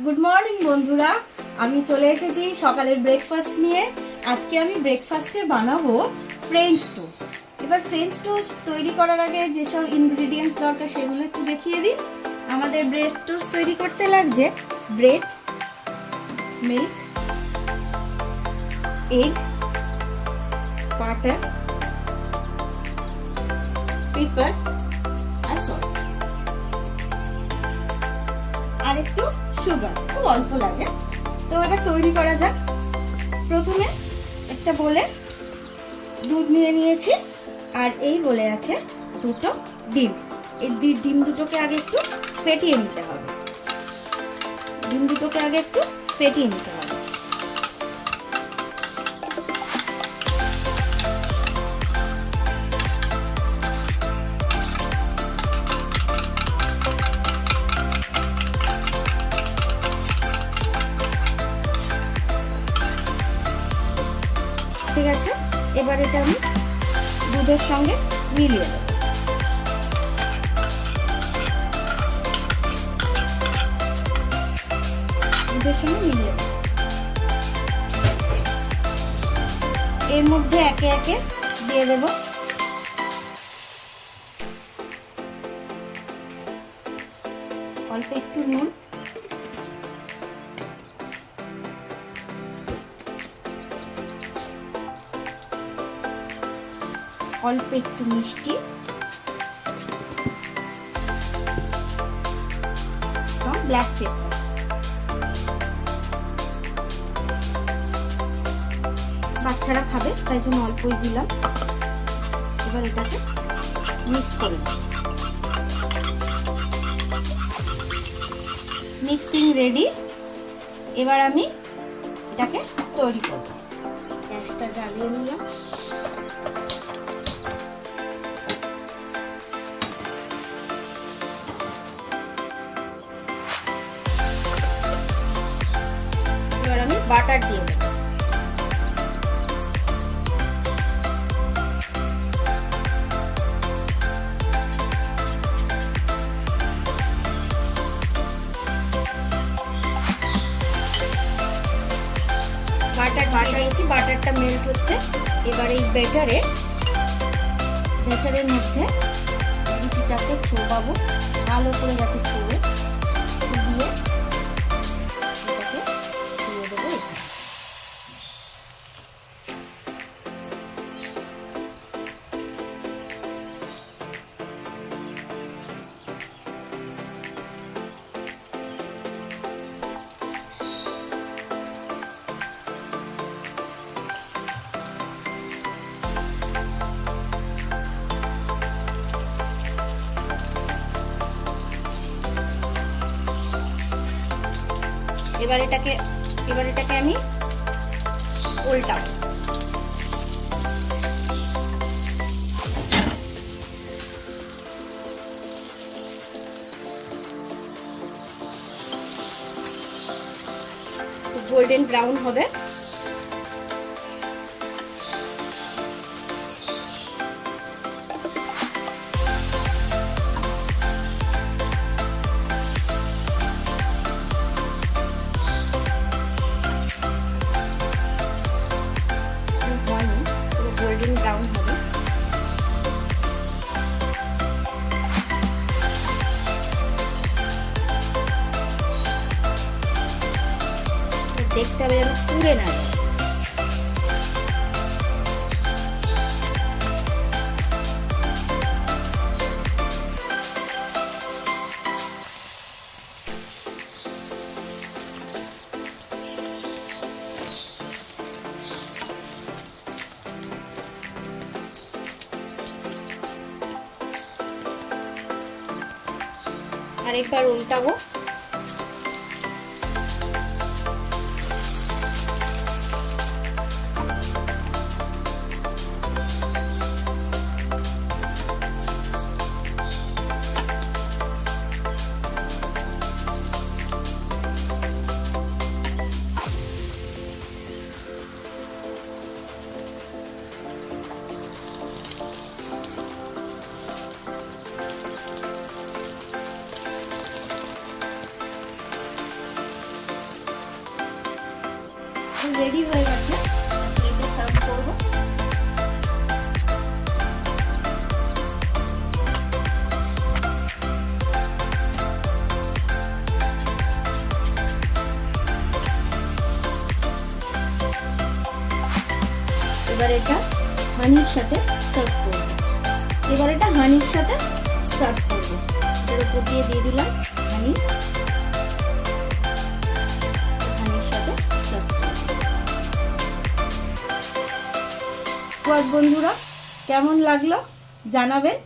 Good morning বন্ধুরা, আমি চলে এসেছি সকালের ব্রেকফাস্ট নিয়ে। আজকে আমি ব্রেকফাস্টে বানাবো ফ্রেঞ্চ টোস্ট। এবার ফ্রেঞ্চ টোস্ট তৈরি করার আগে যেসব ইনগ্রিডিয়েন্টস দরকার সেগুলো একটু দেখিয়ে দিই। আমাদের ব্রেড টোস্ট তৈরি করতে লাগছে bread, milk, egg, butter, pepper আর সল্ট, আর একটু সুগার, খুব অল্প লাগে। তো এবার তৈরি করা যাক। প্রথমে একটা বলে দুধ নিয়ে নিয়েছি, আর এই বলে আছে দুটো ডিম। এই ডিম দুটোকে আগে একটু ফেটিয়ে নিতে হবে। ঠিক আছে, এবার এটা আমি দুধের সঙ্গে মিলিয়ে দেব। এর মধ্যে একে একে দিয়ে দেব অল্প একটু নুন, অল্প একটু মিষ্টি, ব্ল্যাক পেপার। বাচ্চারা খাবে তাই জন্য অল্পই দিলাম। এবার এটাকে মিক্স করে দিই। Mixing ready. এবার আমি এটাকে তৈরি করব। গ্যাসটা জ্বালিয়ে নিলাম। এবার আমি বাটার দিয়ে দেব। বাটারটা মেল্ট হচ্ছে। এবার এই ব্যাটারের মধ্যে রুটিটাকে চোবাবো, ভালো করে যাতে চোবে, চুবিয়ে এটাকে দিয়ে দেবো এখানে। এবার এটাকে আমি উল্টাবো। গোল্ডেন ব্রাউন হবে। গোল্ডেন ব্রাউন হবে। দেখতে হবে যেন পুড়ে না যায়। আরেকবার উল্টাবো। রেডি হয়ে গেছে, প্লেটে সার্ভ করবো। এবার এটা হানির সাথে সার্ভ করবো। এবার এটা হানির সাথে সার্ভ করবো। এর উপর দিয়ে দিলাম হানি, হানির সাথে সার্ভ করবো। বন্ধুরা কেমন লাগলো জানাবেন।